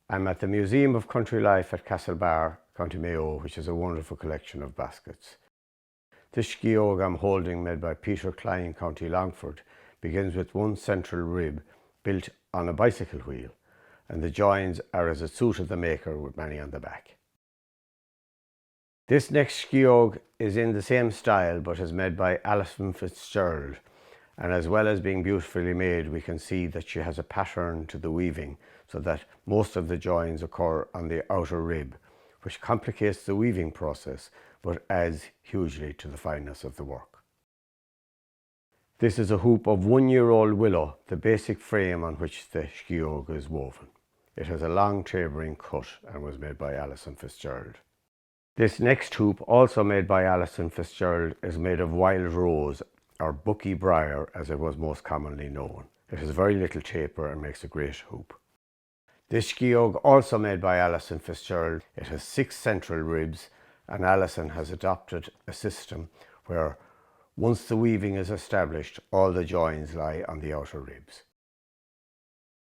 I'm at the Museum of Country Life at Castlebar, County Mayo, which is a wonderful collection of baskets. This skeog I'm holding, made by Peter Klein, County Longford, begins with one central rib built on a bicycle wheel, and the joins are as it suited the maker, with many on the back. This next skeog is in the same style but is made by Alison Fitzgerald, and as well as being beautifully made, we can see that she has a pattern to the weaving so that most of the joins occur on the outer rib, which complicates the weaving process but adds hugely to the fineness of the work. This is a hoop of 1-year-old willow, the basic frame on which the skeog is woven. It has a long tapering cut and was made by Alison Fitzgerald. This next hoop, also made by Alison Fitzgerald, is made of wild rose, or bucky briar as it was most commonly known. It has very little taper and makes a great hoop. This skeog, also made by Alison Fitzgerald, it has 6 central ribs, and Alison has adopted a system where once the weaving is established, all the joins lie on the outer ribs.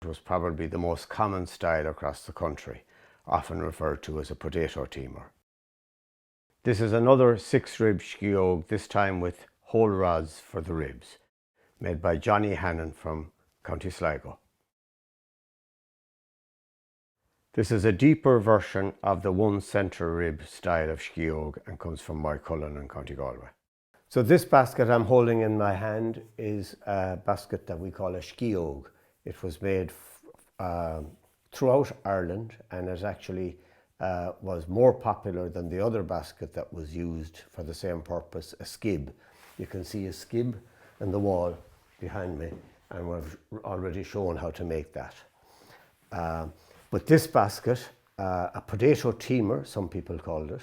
It was probably the most common style across the country, often referred to as a potato teamer. This is another 6-rib skeog, this time with hole rods for the ribs, made by Johnny Hannon from County Sligo. This is a deeper version of the 1 centre rib style of skeog and comes from Moycullen in County Galway. So this basket I'm holding in my hand is a basket that we call a skeog. It was made throughout Ireland, and it actually was more popular than the other basket that was used for the same purpose, a skib. You can see a skib in the wall behind me, and we've already shown how to make that. But this basket, a potato teamer, some people called it,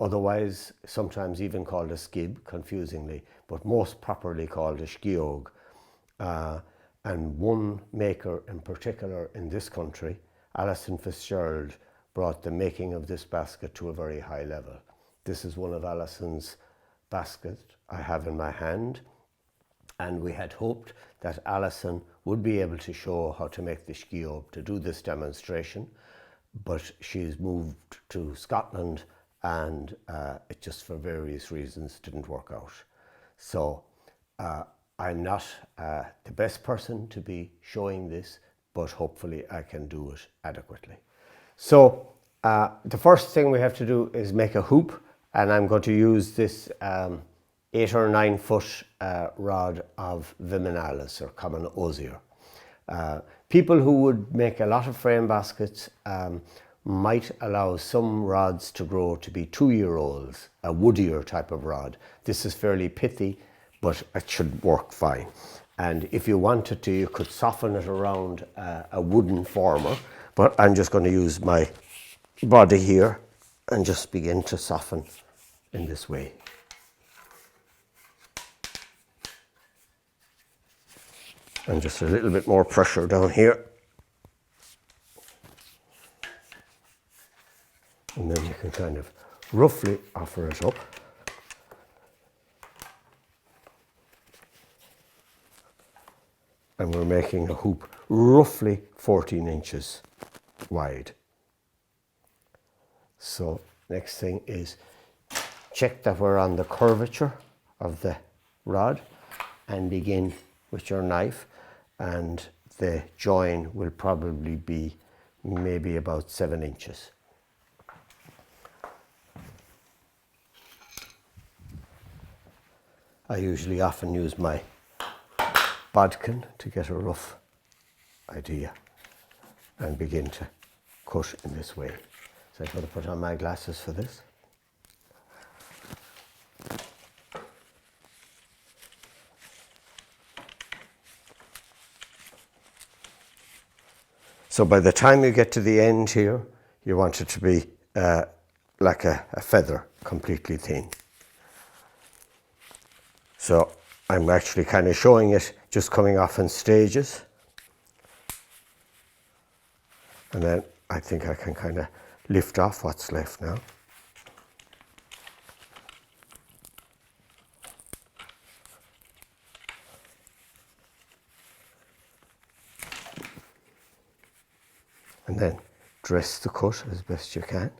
otherwise sometimes even called a skib, confusingly, but most properly called a skeog. And one maker in particular in this country, Alison Fitzgerald, brought the making of this basket to a very high level. This is one of Alison's baskets I have in my hand, and we had hoped that Alison would be able to show how to make the skeog to do this demonstration, but she's moved to Scotland and it just for various reasons didn't work out. So I'm not the best person to be showing this, but hopefully I can do it adequately. So the first thing we have to do is make a hoop, and I'm going to use this 8 or 9 foot rod of Viminalis, or common osier. People who would make a lot of frame baskets might allow some rods to grow to be 2-year-olds, a woodier type of rod. This is fairly pithy, but it should work fine. And if you wanted to, you could soften it around a wooden former, but I'm just going to use my body here and just begin to soften in this way. And just a little bit more pressure down here. And then you can kind of roughly offer it up. And we're making a hoop roughly 14 inches wide. So next thing is check that we're on the curvature of the rod and begin with your knife, and the join will probably be maybe about 7 inches. I usually often use my bodkin to get a rough idea and begin to cut in this way. So I'm going to put on my glasses for this. So by the time you get to the end here, you want it to be like a feather, completely thin. So I'm actually kind of showing it just coming off in stages. And then I think I can kind of lift off what's left now. and then dress the cut as best you can.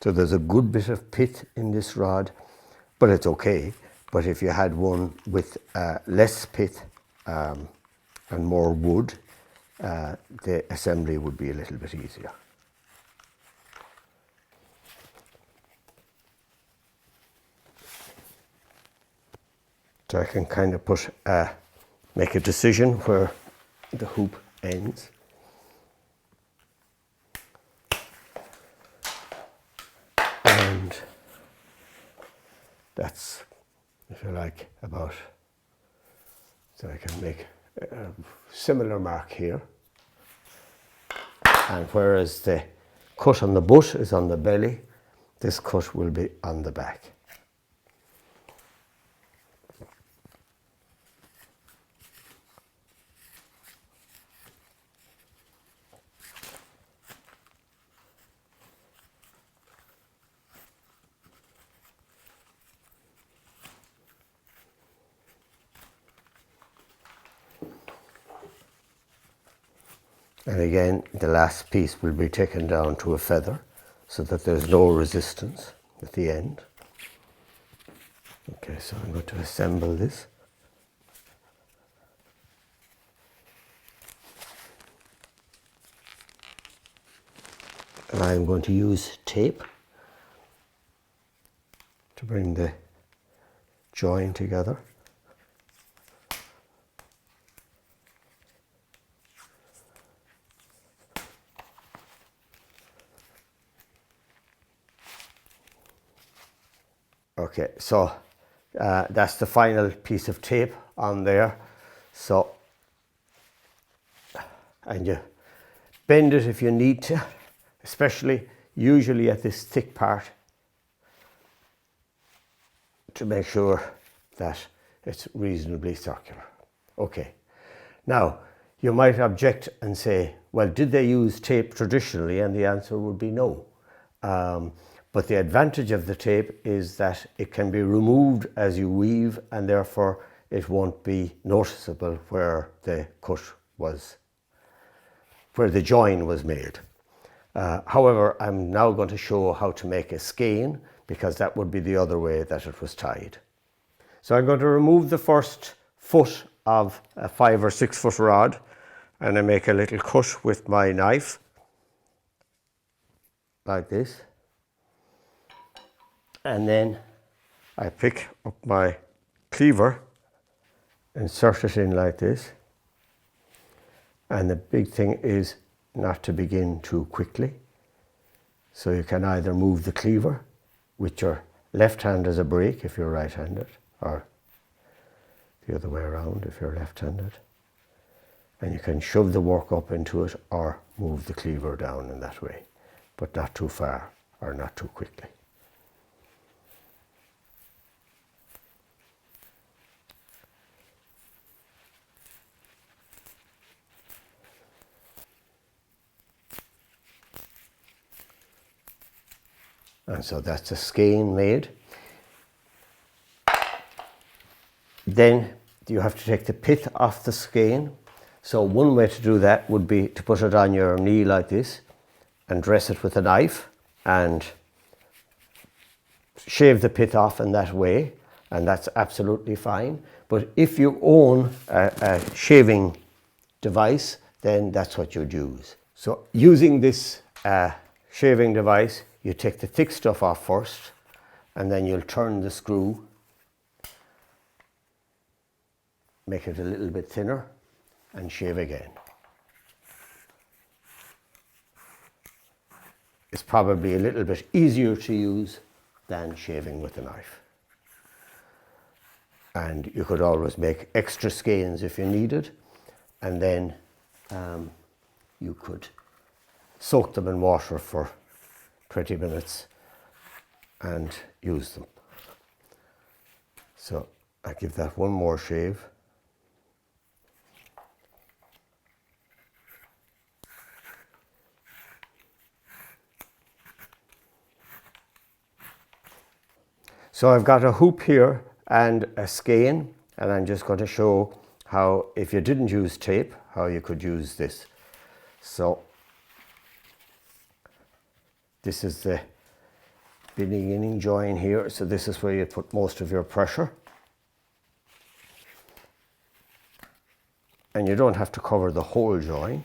So there's a good bit of pith in this rod, but it's okay. But if you had one with less pith and more wood, the assembly would be a little bit easier. So I can kind of make a decision where the hoop ends. And that's, if you like, about, so I can make a similar mark here. And whereas the cut on the butt is on the belly, this cut will be on the back. And again, the last piece will be taken down to a feather so that there's no resistance at the end. Okay, so I'm going to assemble this. And I'm going to use tape to bring the join together. Okay, so that's the final piece of tape on there. So, and you bend it if you need to, especially usually at this thick part, to make sure that it's reasonably circular. Okay, now you might object and say, well, did they use tape traditionally? And the answer would be no. But the advantage of the tape is that it can be removed as you weave, and therefore it won't be noticeable where the cut was, where the join was made. However, I'm now going to show how to make a skein, because that would be the other way that it was tied. So I'm going to remove the first foot of a 5 or 6 foot rod, and I make a little cut with my knife like this. And then I pick up my cleaver, insert it in like this. And the big thing is not to begin too quickly. So you can either move the cleaver with your left hand as a brake if you're right-handed, or the other way around if you're left-handed. And you can shove the work up into it or move the cleaver down in that way, but not too far or not too quickly. And so that's a skein made. Then you have to take the pith off the skein. So one way to do that would be to put it on your knee like this and dress it with a knife and shave the pith off in that way, and that's absolutely fine. But if you own a shaving device, then that's what you'd use. So using this shaving device, you take the thick stuff off first, and then you'll turn the screw, make it a little bit thinner, and shave again. It's probably a little bit easier to use than shaving with a knife. And you could always make extra skeins if you needed, and then you could soak them in water for 20 minutes and use them. So I give that one more shave. So I've got a hoop here and a skein, and I'm just going to show how, if you didn't use tape, how you could use this. So this is the beginning join here, so this is where you put most of your pressure. And you don't have to cover the whole join.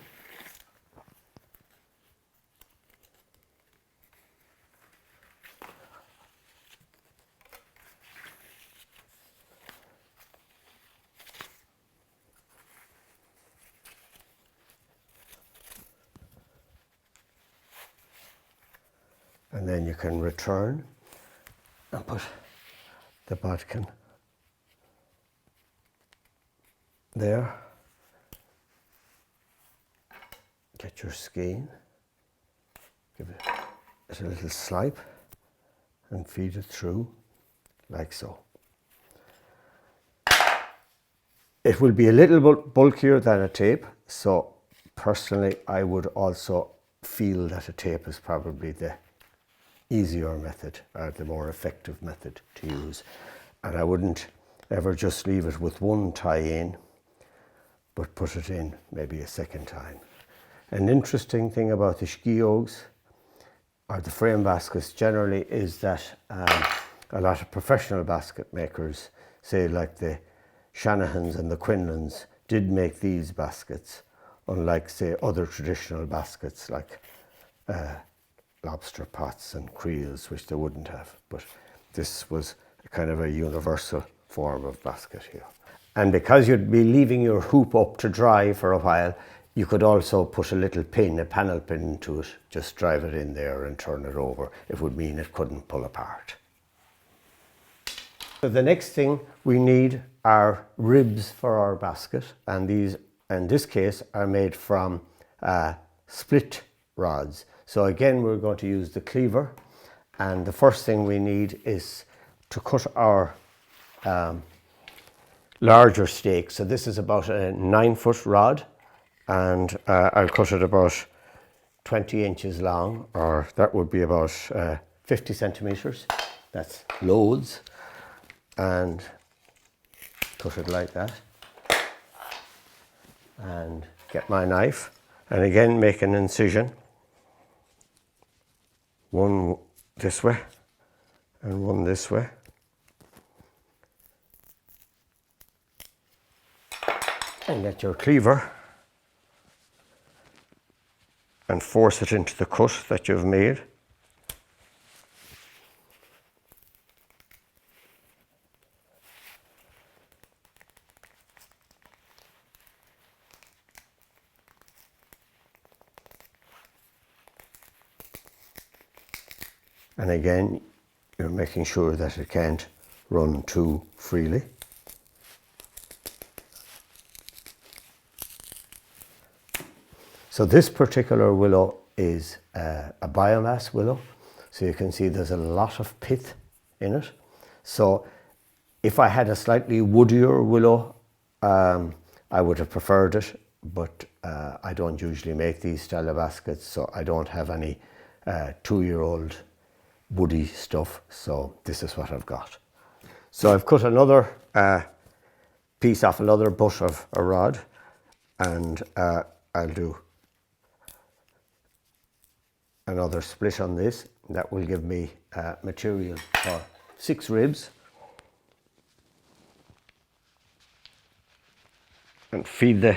And then you can return and put the bodkin there. Get your skein, give it a little swipe and feed it through like so. It will be a little bit bulkier than a tape, so personally I would also feel that a tape is probably the easier method, or the more effective method to use. And I wouldn't ever just leave it with one tie in, but put it in maybe a second time. An interesting thing about the skeogs, or the frame baskets generally, is that a lot of professional basket makers, say like the Shanahans and the Quinlans, did make these baskets, unlike say other traditional baskets like lobster pots and creels, which they wouldn't have. But this was kind of a universal form of basket here. And because you'd be leaving your hoop up to dry for a while, you could also put a little pin, a panel pin into it, just drive it in there and turn it over. It would mean it couldn't pull apart. So the next thing we need are ribs for our basket, and these in this case are made from split rods. So again, we're going to use the cleaver, and the first thing we need is to cut our larger stake. So this is about a 9-foot rod, and I'll cut it about 20 inches long, or that would be about 50 centimeters. That's loads. And cut it like that. And get my knife, and again make an incision. One this way and one this way. And get your cleaver and force it into the cut that you've made. And again, you're making sure that it can't run too freely. So this particular willow is a biomass willow. So you can see there's a lot of pith in it. So if I had a slightly woodier willow, I would have preferred it, but I don't usually make these style of baskets, so I don't have any 2-year-old woody stuff, so this is what I've got. So I've cut another piece off another butt of a rod, and I'll do another split on this. That will give me material for 6 ribs. And feed the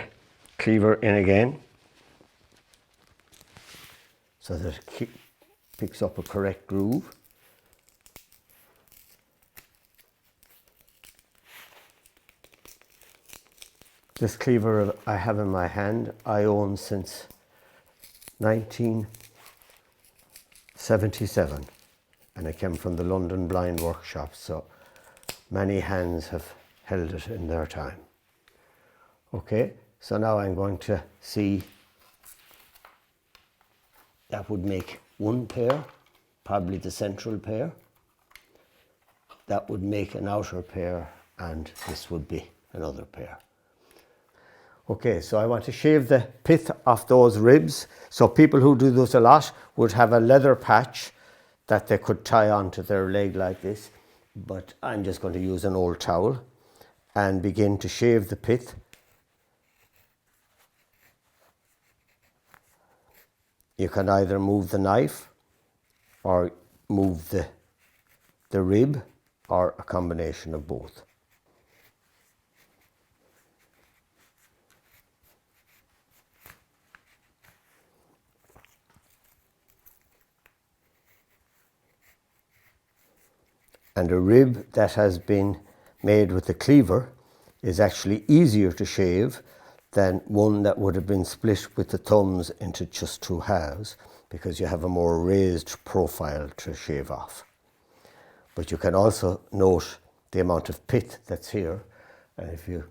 cleaver in again so that it picks up a correct groove. This cleaver I have in my hand, I own since 1977, and it came from the London Blind Workshop, so many hands have held it in their time. Okay, so now I'm going to see, that would make one pair, probably the central pair. That would make an outer pair, and this would be another pair. Okay, so I want to shave the pith off those ribs. So people who do this a lot would have a leather patch that they could tie onto their leg like this. but I'm just going to use an old towel and begin to shave the pith. You can either move the knife or move the rib, or a combination of both. And a rib that has been made with a cleaver is actually easier to shave than one that would have been split with the thumbs into just two halves, because you have a more raised profile to shave off. But you can also note the amount of pith that's here, and if you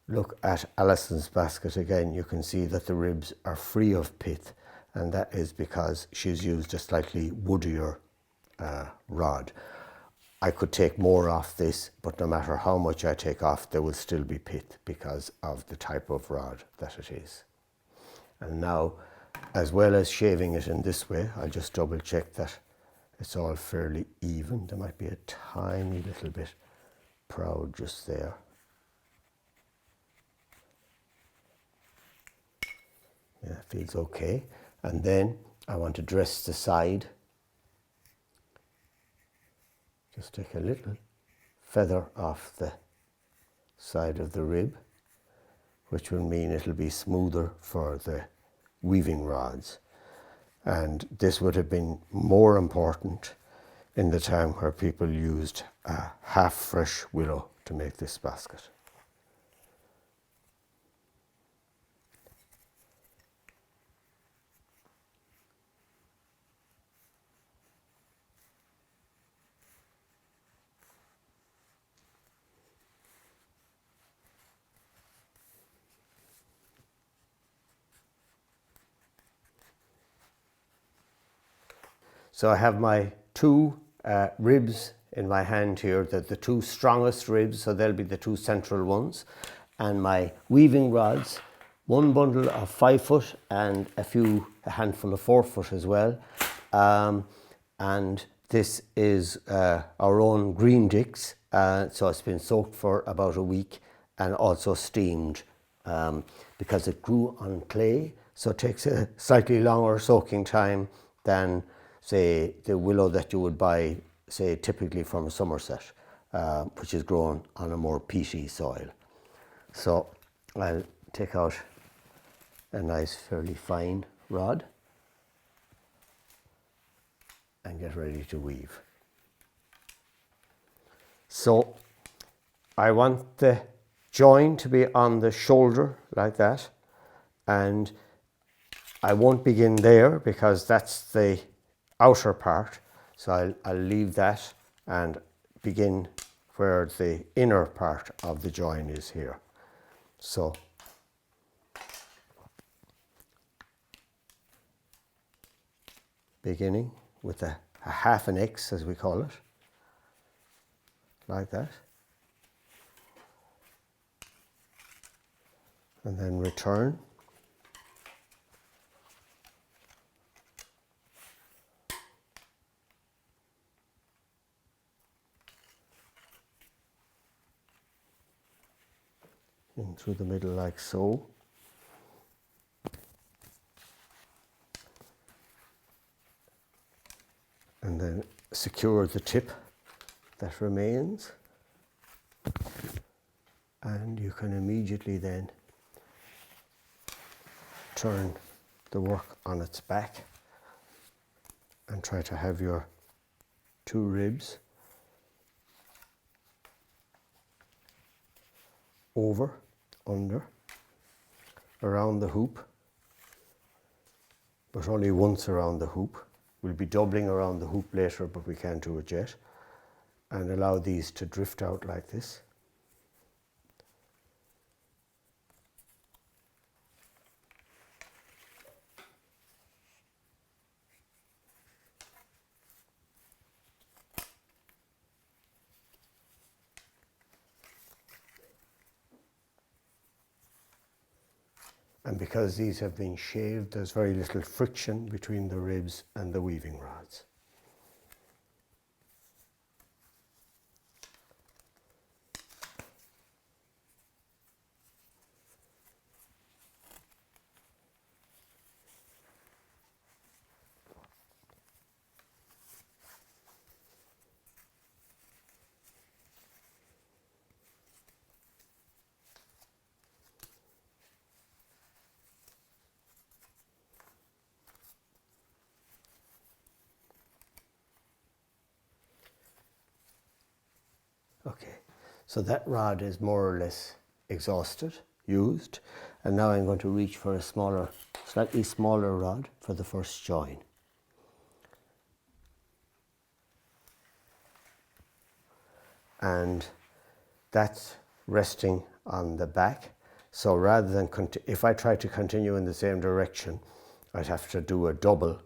look at Alison's basket again, you can see that the ribs are free of pith, and that is because she's used a slightly woodier rod. I could take more off this, but no matter how much I take off, there will still be pith because of the type of rod that it is. And now, as well as shaving it in this way, I'll just double check that it's all fairly even. There might be a tiny little bit proud just there. Yeah, feels okay. And then I want to dress the side. Just take a little feather off the side of the rib, which will mean it'll be smoother for the weaving rods. And this would have been more important in the time where people used a half fresh willow to make this basket. So I have my two ribs in my hand here, the two strongest ribs, so they'll be the two central ones, and my weaving rods, one bundle of 5 foot and a handful of 4 foot as well. And this is our own green dicks, so it's been soaked for about a week and also steamed because it grew on clay, so it takes a slightly longer soaking time than, say, the willow that you would buy, say, typically from Somerset, which is grown on a more peaty soil. So I'll take out a nice, fairly fine rod and get ready to weave. So I want the join to be on the shoulder like that, and I won't begin there because that's the outer part, so I'll leave that and begin where the inner part of the join is here. So beginning with a half an X, as we call it, like that, and then return. In through the middle like so. And then secure the tip that remains. And you can immediately then turn the work on its back and try to have your two ribs over, under, around the hoop, but only once around the hoop. We'll be doubling around the hoop later, but we can't do it yet. And allow these to drift out like this. And because these have been shaved, there's very little friction between the ribs and the weaving rods. Okay, so that rod is more or less exhausted, used, and now I'm going to reach for a smaller, slightly smaller rod for the first join. And that's resting on the back. So rather than, if I try to continue in the same direction, I'd have to do a double.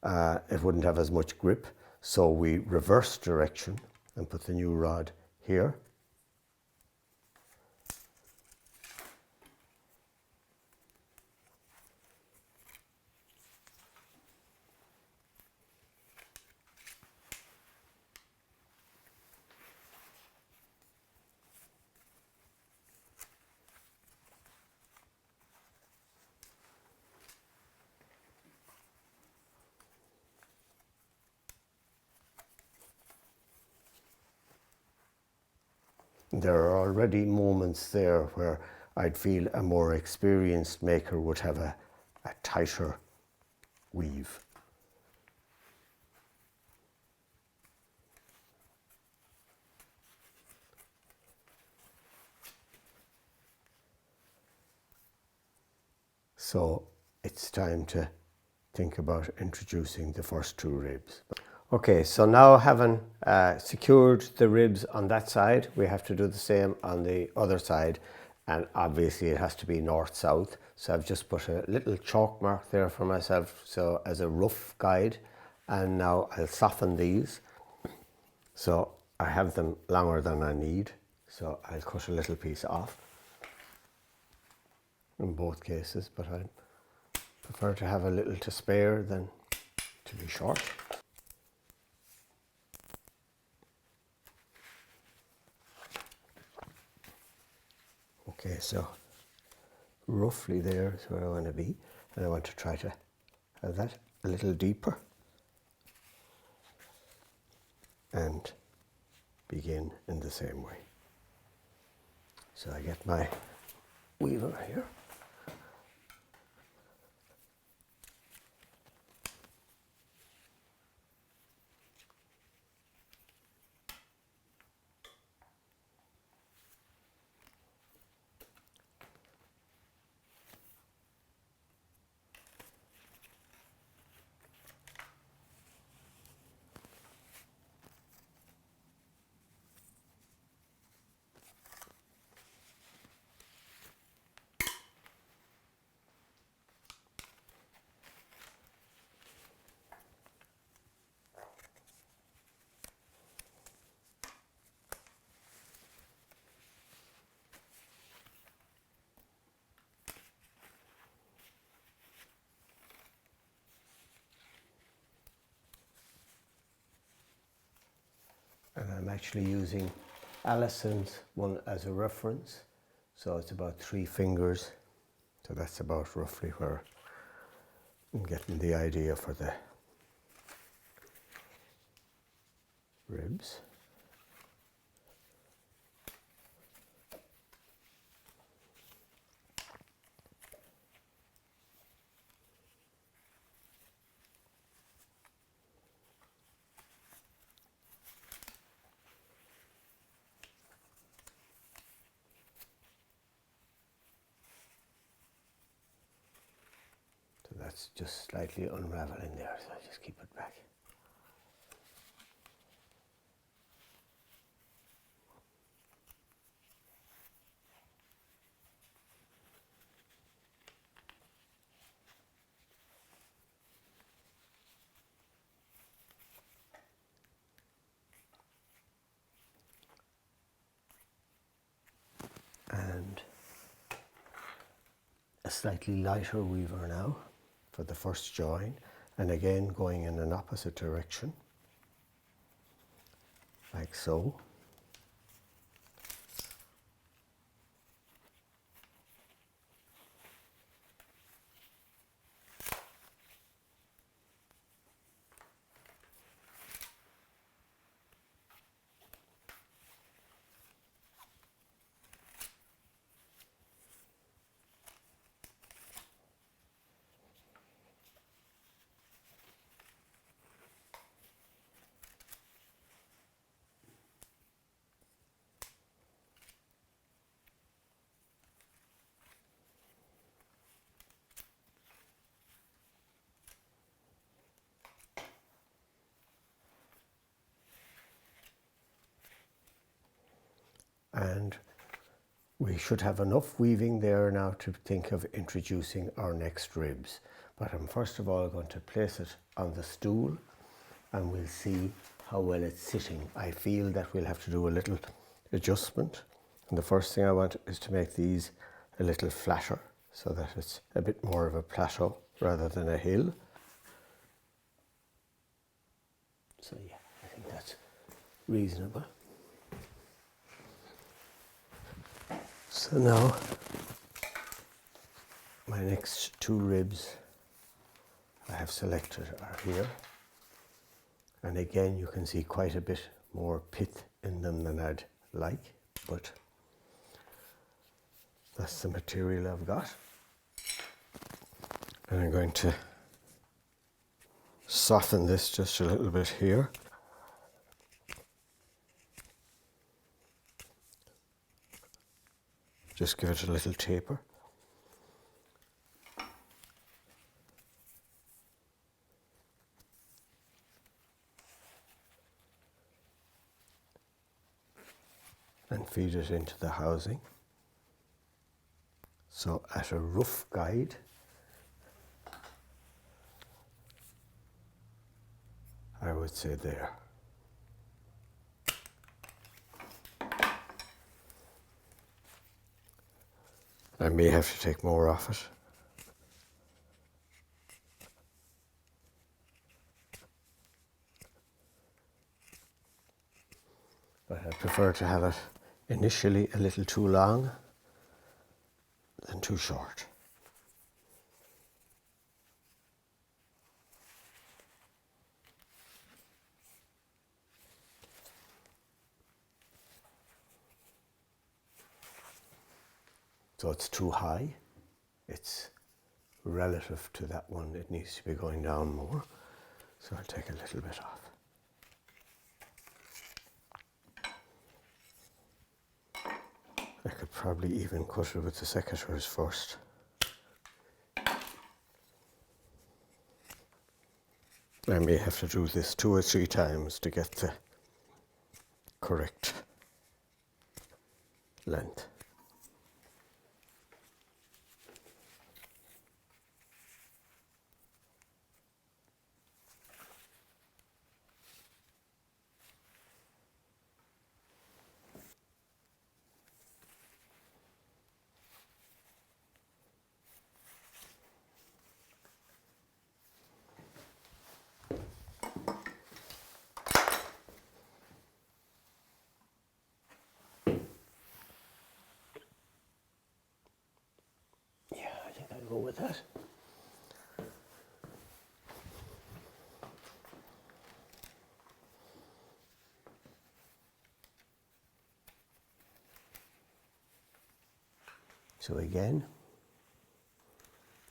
It wouldn't have as much grip. So we reverse direction and put the new rod here. There are already moments there where I'd feel a more experienced maker would have a tighter weave. So it's time to think about introducing the first two ribs. Okay, so now having secured the ribs on that side, we have to do the same on the other side, and obviously it has to be north-south. So I've just put a little chalk mark there for myself, so as a rough guide, and now I'll soften these. So I have them longer than I need, so I'll cut a little piece off in both cases, but I prefer to have a little to spare than to be short. Okay, so roughly there is where I want to be, and I want to try to have that a little deeper and begin in the same way. So I get my weaver here. And I'm actually using Alison's one as a reference. So it's about 3 fingers. So that's about roughly where I'm getting the idea for the ribs. That's just slightly unraveling there, so I just keep it back. And a slightly lighter weaver now for the first join, and again going in an opposite direction, like so. and we should have enough weaving there now to think of introducing our next ribs. But I'm first of all going to place it on the stool and we'll see how well it's sitting. I feel that we'll have to do a little adjustment. And the first thing I want is to make these a little flatter so that it's a bit more of a plateau rather than a hill. So yeah, I think that's reasonable. So now my next two ribs I have selected are here. And again, you can see quite a bit more pith in them than I'd like, but that's the material I've got. And I'm going to soften this just a little bit here. Just give it a little taper. And feed it into the housing. So at a rough guide, I would say there. I may have to take more off it. But I prefer to have it initially a little too long than too short. So it's too high. It's relative to that one. It needs to be going down more. So I'll take a little bit off. I could probably even cut it with the secateurs first. I may have to do this 2 or 3 times to get the correct length. Go with that. So again,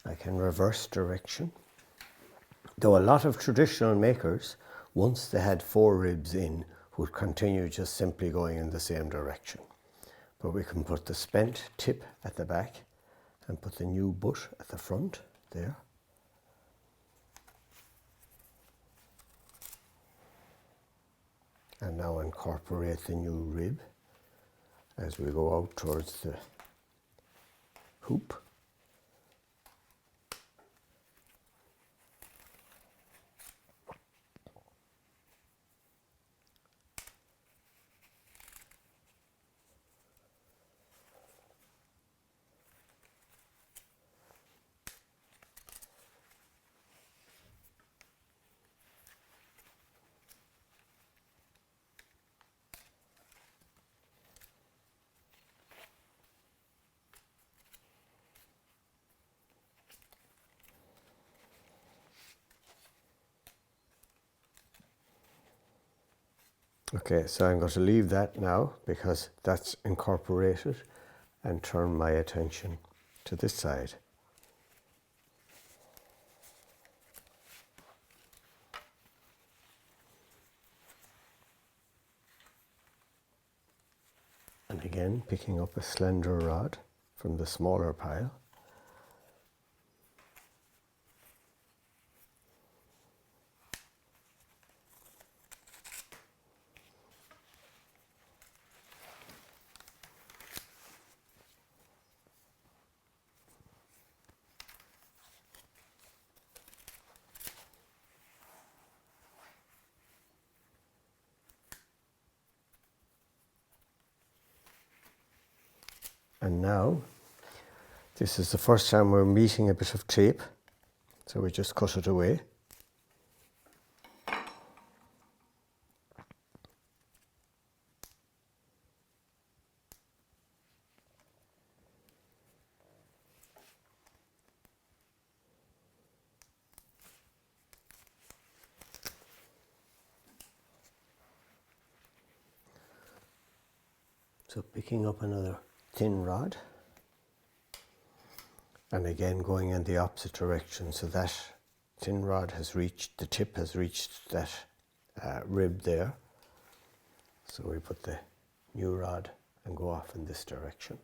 I can reverse direction. Though a lot of traditional makers, once they had 4 ribs in, would continue just simply going in the same direction. But we can put the spent tip at the back and put the new butt at the front there. And now incorporate the new rib as we go out towards the hoop. Okay, so I'm going to leave that now because that's incorporated and turn my attention to this side. And again, picking up a slender rod from the smaller pile. And now, this is the first time we're meeting a bit of tape, so we just cut it away. So picking up another thin rod, and again going in the opposite direction, so that thin rod has reached, the tip has reached that rib there. So we put the new rod and go off in this direction.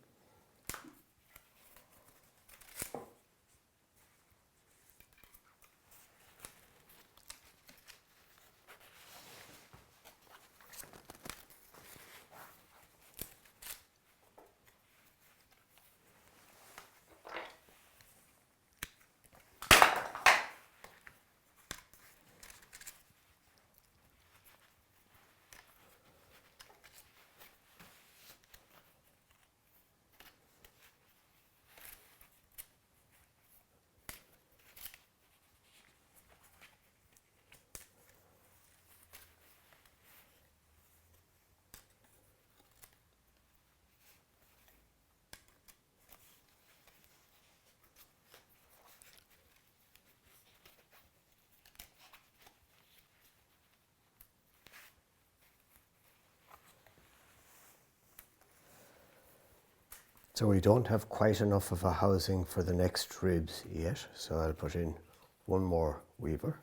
So we don't have quite enough of a housing for the next ribs yet, so I'll put in one more weaver.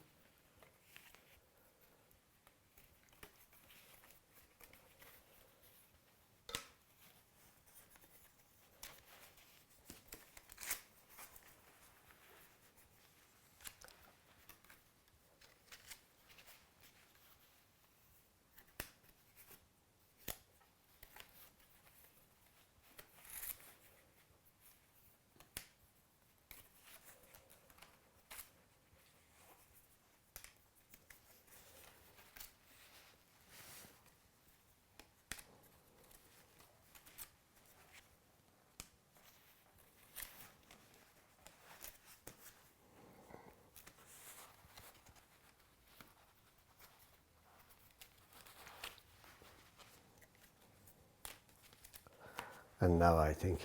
And now I think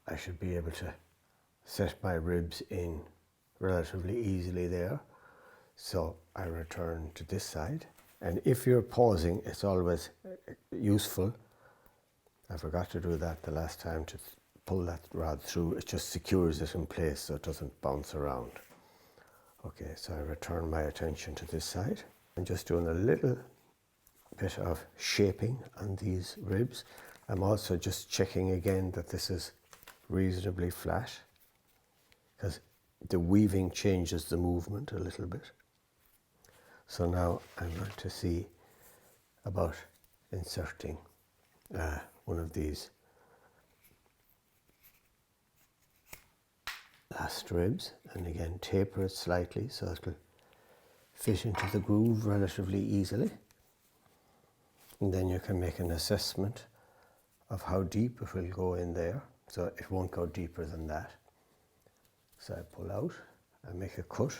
I should be able to set my ribs in relatively easily there. So I return to this side. And if you're pausing, it's always useful. I forgot to do that the last time, to pull that rod through. It just secures it in place so it doesn't bounce around. Okay, so I return my attention to this side. I'm just doing a little bit of shaping on these ribs. I'm also just checking again that this is reasonably flat, because the weaving changes the movement a little bit. So now I'm going to see about inserting one of these last ribs, and again taper it slightly so it will fit into the groove relatively easily. And then you can make an assessment of how deep it will go in there. So it won't go deeper than that. So I pull out and make a cut.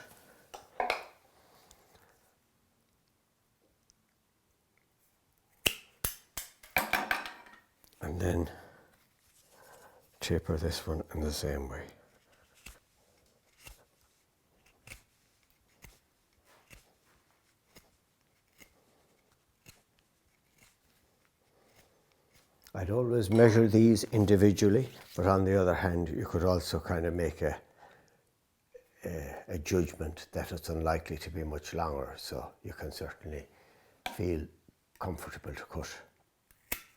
And then taper this one in the same way. I'd always measure these individually, but on the other hand, you could also kind of make a judgment that it's unlikely to be much longer, so you can certainly feel comfortable to cut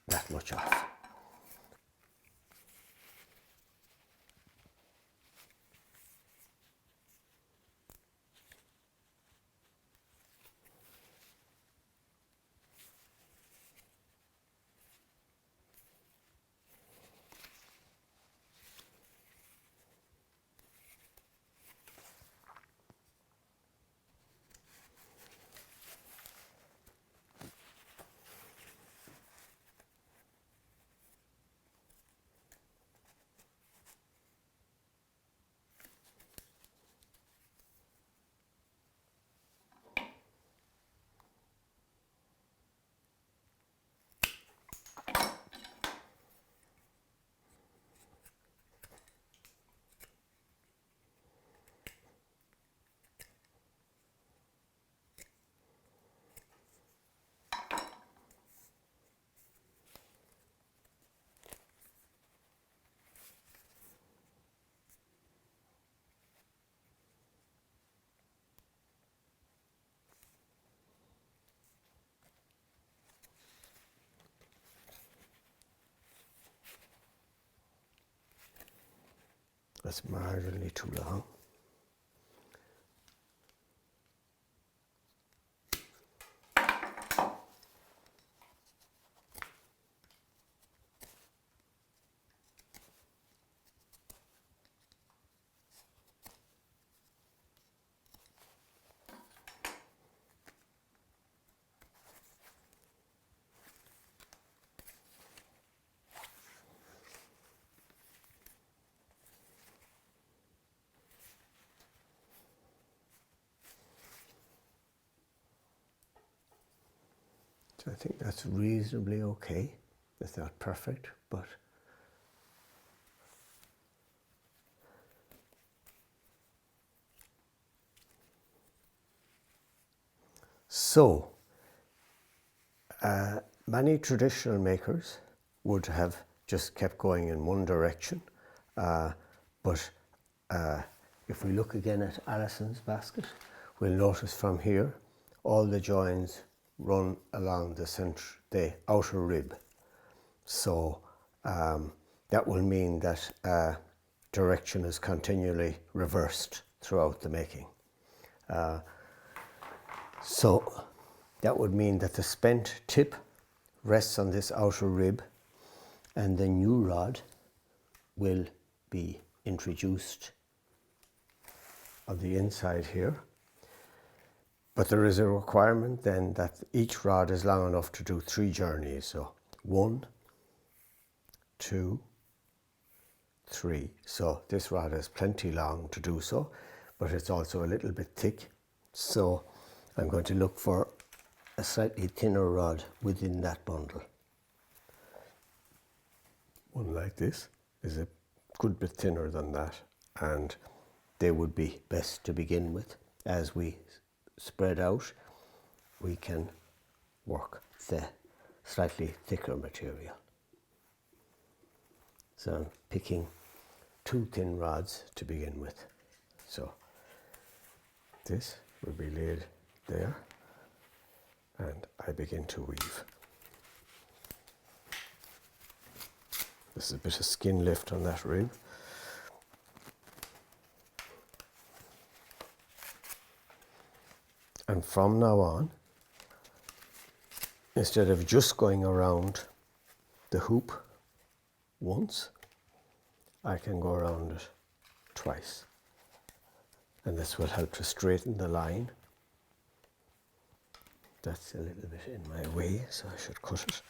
that much off. That's marginally too long. So I think that's reasonably okay. It's not perfect, but so many traditional makers would have just kept going in one direction, but if we look again at Alison's basket, we'll notice from here all the joins run along the center, the outer rib. So that will mean that direction is continually reversed throughout the making. So that would mean that the spent tip rests on this outer rib, and the new rod will be introduced on the inside here. But there is a requirement then that each rod is long enough to do 3 journeys. So 1, 2, 3. So this rod is plenty long to do so, but it's also a little bit thick. So I'm going to look for a slightly thinner rod within that bundle. One like this is a good bit thinner than that, and they would be best to begin with. As we spread out, we can work the slightly thicker material. So I'm picking 2 thin rods to begin with. So this will be laid there, and I begin to weave. There's a bit of skin left on that rib. And from now on, instead of just going around the hoop once, I can go around it twice. And this will help to straighten the line. That's a little bit in my way, so I should cut it.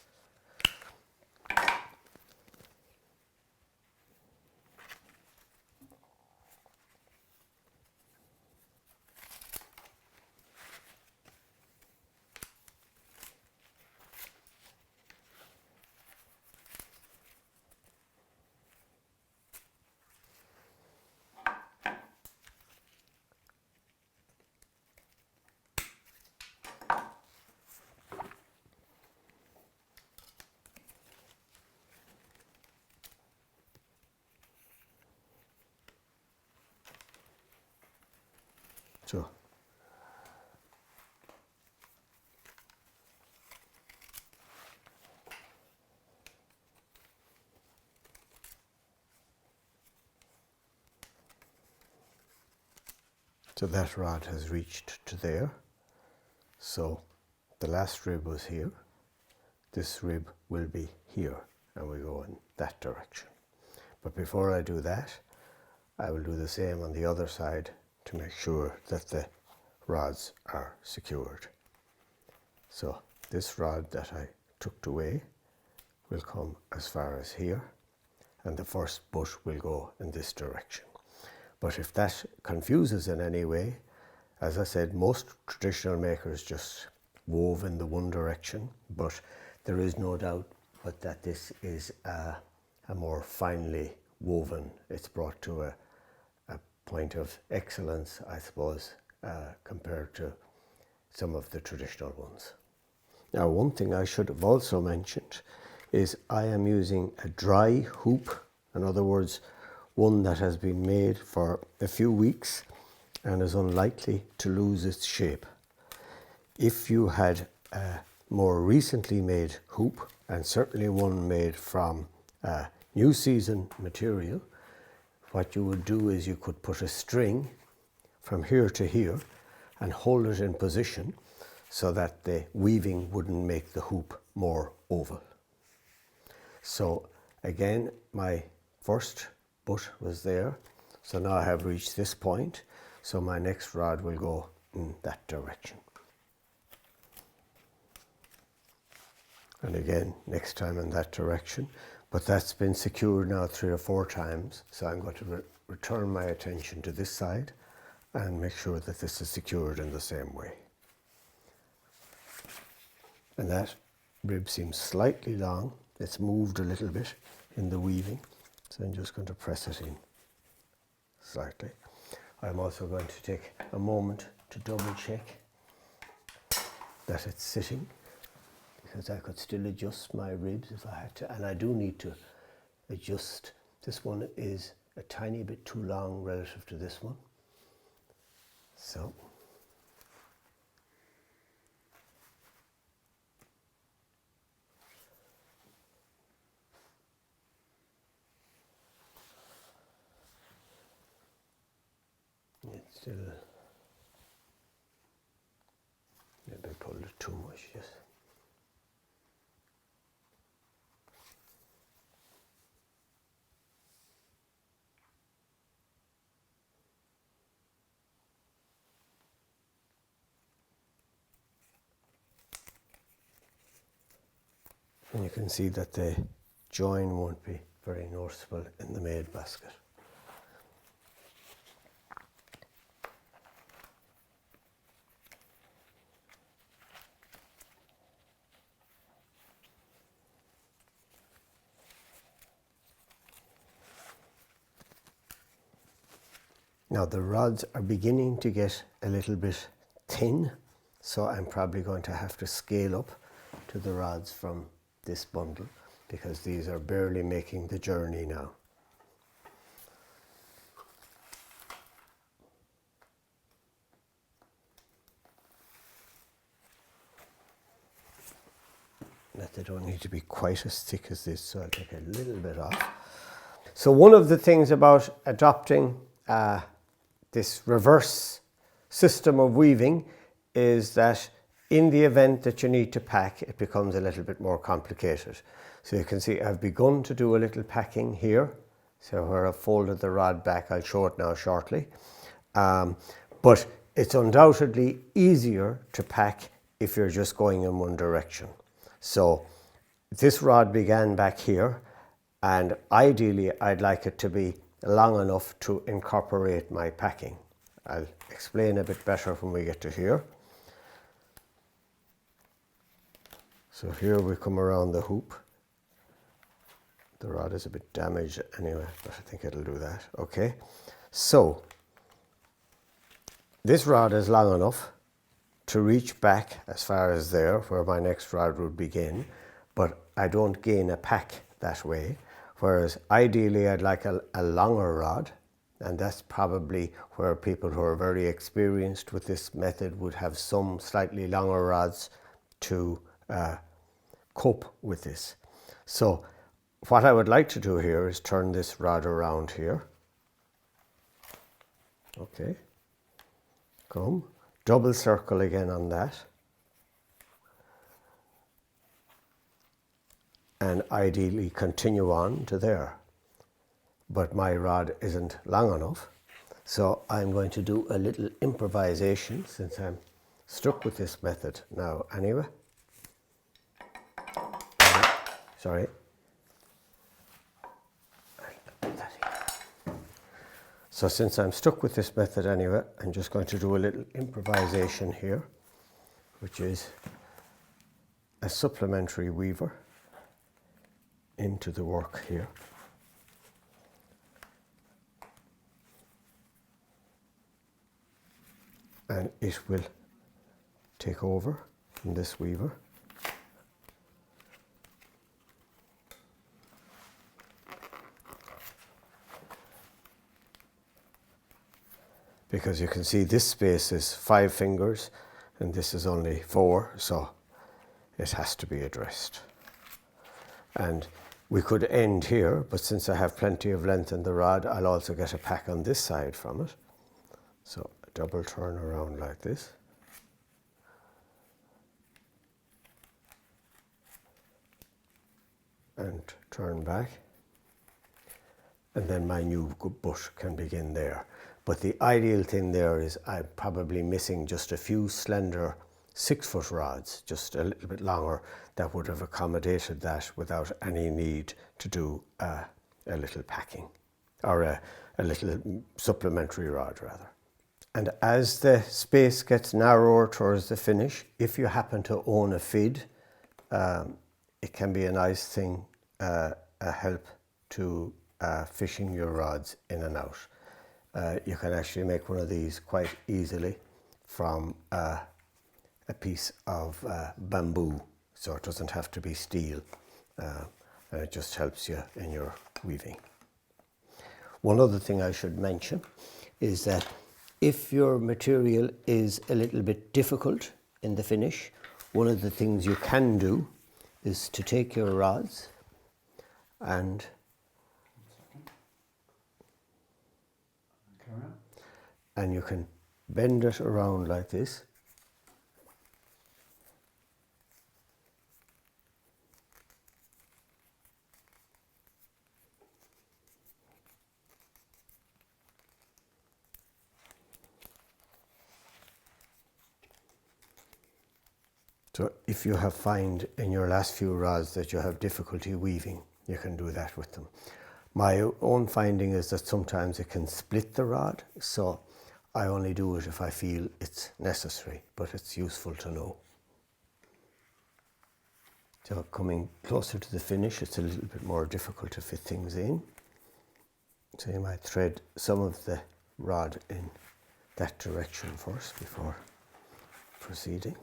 So that rod has reached to there. So the last rib was here. This rib will be here, and we go in that direction. But before I do that, I will do the same on the other side to make sure that the rods are secured. So this rod that I tucked away will come as far as here, and the first butt will go in this direction. But if that confuses in any way, as I said, most traditional makers just wove in the one direction, but there is no doubt but that this is a more finely woven. It's brought to a point of excellence, I suppose, compared to some of the traditional ones. Now, one thing I should have also mentioned is I am using a dry hoop. In other words, one that has been made for a few weeks and is unlikely to lose its shape. If you had a more recently made hoop, and certainly one made from new season material, what you would do is you could put a string from here to here and hold it in position so that the weaving wouldn't make the hoop more oval. So again, my first butt was there, so now I have reached this point, so my next rod will go in that direction. And again, next time in that direction, but that's been secured now 3 or 4 times, so I'm going to return my attention to this side and make sure that this is secured in the same way. And that rib seems slightly long. It's moved a little bit in the weaving, so I'm just going to press it in slightly. I'm also going to take a moment to double check that it's sitting, because I could still adjust my ribs if I had to, and I do need to adjust. This one is a tiny bit too long relative to this one. So it's still maybe I pulled it too much, yes. And you can see that the join won't be very noticeable in the made basket. Now the rods are beginning to get a little bit thin, so I'm probably going to have to scale up to the rods from this bundle, because these are barely making the journey now. That they don't need to be quite as thick as this, so I'll take a little bit off. So one of the things about adopting this reverse system of weaving is that in the event that you need to pack, it becomes a little bit more complicated. So you can see I've begun to do a little packing here. So where I've folded the rod back, I'll show it now shortly. But it's undoubtedly easier to pack if you're just going in one direction. So this rod began back here, and ideally I'd like it to be long enough to incorporate my packing. I'll explain a bit better when we get to here. So here we come around the hoop. The rod is a bit damaged anyway, but I think it'll do that. Okay, so this rod is long enough to reach back as far as there, where my next rod would begin, but I don't gain a pack that way. Whereas ideally I'd like a longer rod, and that's probably where people who are very experienced with this method would have some slightly longer rods to cope with this. So what I would like to do here is turn this rod around here. Okay, come, double circle again on that, and ideally continue on to there. But my rod isn't long enough, so I'm going to do a little improvisation since I'm stuck with this method now anyway. Sorry. So since I'm stuck with this method anyway, I'm just going to do a little improvisation here, which is a supplementary weaver into the work here. And it will take over from this weaver. Because you can see this space is 5 fingers and this is only 4, so it has to be addressed. And We could end here, but since I have plenty of length in the rod, I'll also get a pack on this side from it. So a double turn around like this. And turn back. And then my new bush can begin there. But the ideal thing there is I'm probably missing just a few slender 6-foot rods, just a little bit longer, that would have accommodated that without any need to do a little packing, or a little supplementary rod rather. And as the space gets narrower towards the finish, if you happen to own a fid, it can be a nice thing, a help to fishing your rods in and out. You can actually make one of these quite easily from a piece of bamboo, so it doesn't have to be steel, and it just helps you in your weaving. One other thing I should mention is that if your material is a little bit difficult in the finish, one of the things you can do is to take your rods and you can bend it around like this. So if you have find in your last few rods that you have difficulty weaving, you can do that with them. My own finding is that sometimes it can split the rod, so I only do it if I feel it's necessary, but it's useful to know. So coming closer to the finish, it's a little bit more difficult to fit things in. So you might thread some of the rod in that direction first before proceeding.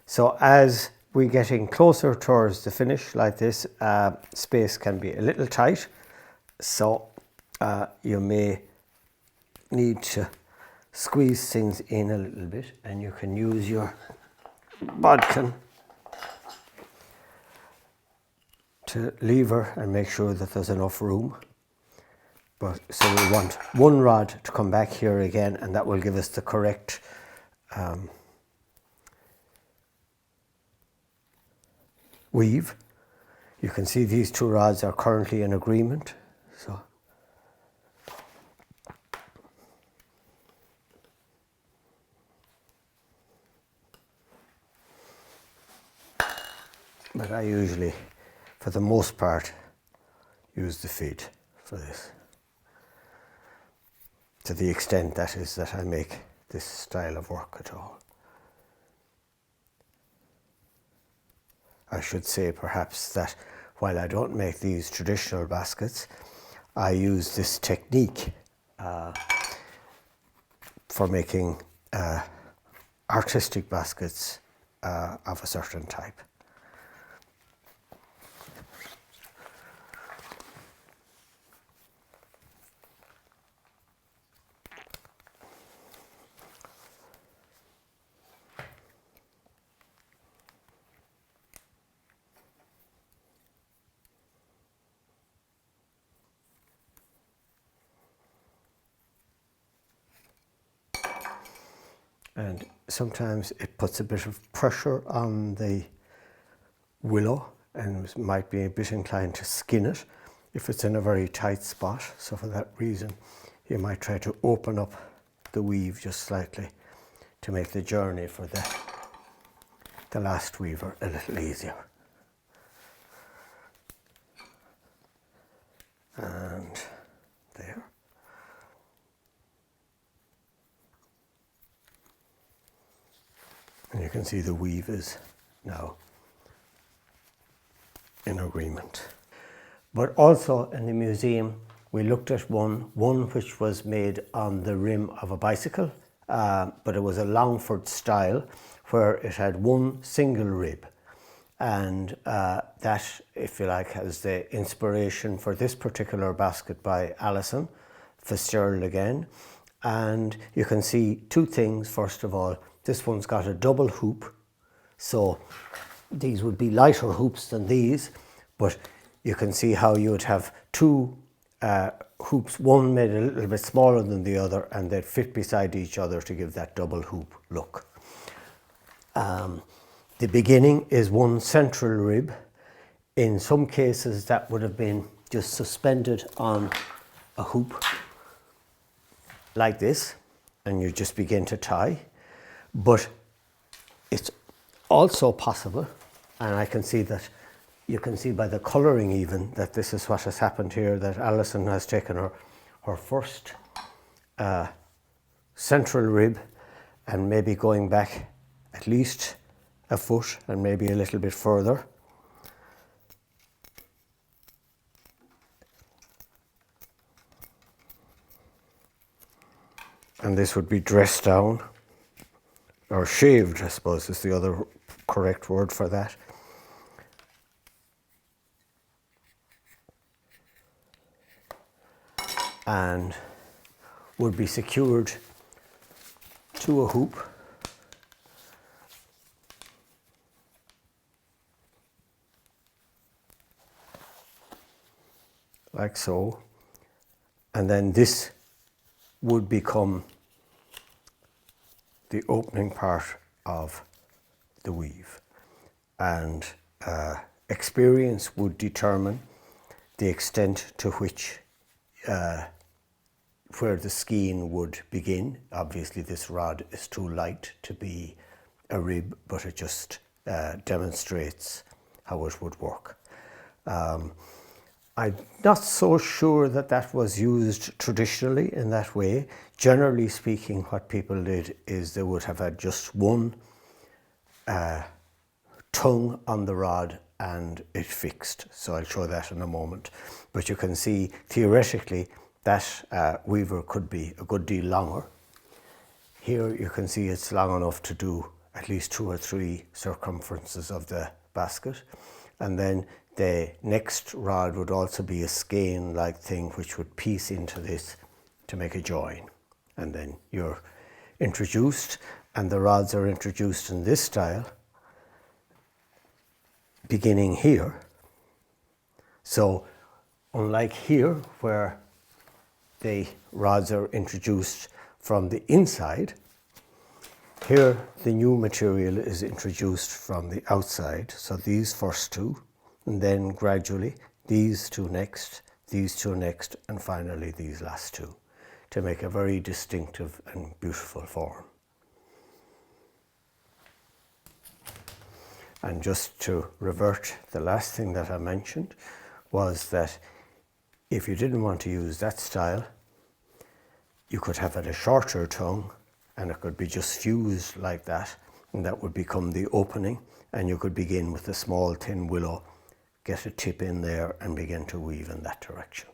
So as we're getting closer towards the finish like this, space can be a little tight, so you may need to squeeze things in a little bit, and you can use your bodkin to lever and make sure that there's enough room. But so we want one rod to come back here again, and that will give us the correct weave. You can see these two rods are currently in agreement. So but I usually, for the most part, use the feet for this. To the extent that is that I make this style of work at all. I should say perhaps that while I don't make these traditional baskets, I use this technique for making artistic baskets of a certain type. And sometimes it puts a bit of pressure on the willow and might be a bit inclined to skin it if it's in a very tight spot. So for that reason, you might try to open up the weave just slightly to make the journey for the last weaver a little easier. And there. And you can see the weave is now in agreement. But also in the museum, we looked at one which was made on the rim of a bicycle, but it was a Longford style where it had one single rib. And that, if you like, has the inspiration for this particular basket by Alison Fitzgerald again. And you can see two things. First of all, this one's got a double hoop, so these would be lighter hoops than these, but you can see how you would have two hoops, one made a little bit smaller than the other, and they'd fit beside each other to give that double hoop look. The beginning is one central rib. In some cases that would have been just suspended on a hoop like this, and you just begin to tie. But it's also possible, and I can see that, you can see by the colouring even, that this is what has happened here, that Alison has taken her first central rib and maybe going back at least a foot and maybe a little bit further. And this would be dressed down, or shaved, I suppose is the other correct word for that. And would be secured to a hoop. Like so. And then this would become the opening part of the weave, and experience would determine the extent to which where the skein would begin. Obviously this rod is too light to be a rib, but it just demonstrates how it would work. I'm not so sure that that was used traditionally in that way. Generally speaking, what people did is they would have had just one tongue on the rod and it fixed. So I'll show that in a moment. But you can see theoretically that weaver could be a good deal longer. Here you can see it's long enough to do at least 2 or 3 circumferences of the basket. And then the next rod would also be a skein-like thing which would piece into this to make a join. And then you're introduced, and the rods are introduced in this style, beginning here So unlike here, where the rods are introduced from the inside, here the new material is introduced from the outside. So these first two, and then gradually these two next, and finally these last two, to make a very distinctive and beautiful form. And just to revert, the last thing that I mentioned was that if you didn't want to use that style, you could have it a shorter tongue and it could be just fused like that, and that would become the opening, and you could begin with a small thin willow, get a tip in there and begin to weave in that direction.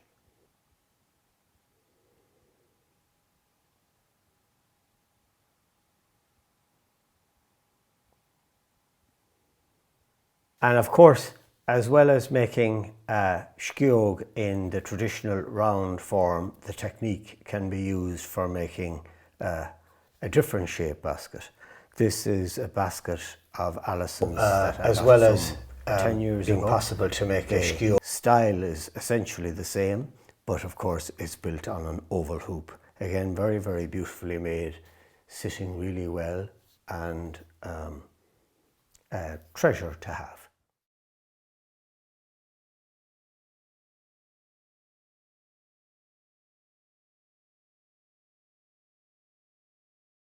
And of course, as well as making skeog in the traditional round form, the technique can be used for making a different shape basket. This is a basket of Alison's that as well as 10 years being ago. Possible to make a skeog. Style is essentially the same, but of course it's built on an oval hoop. Again, very, very beautifully made, sitting really well, and a treasure to have.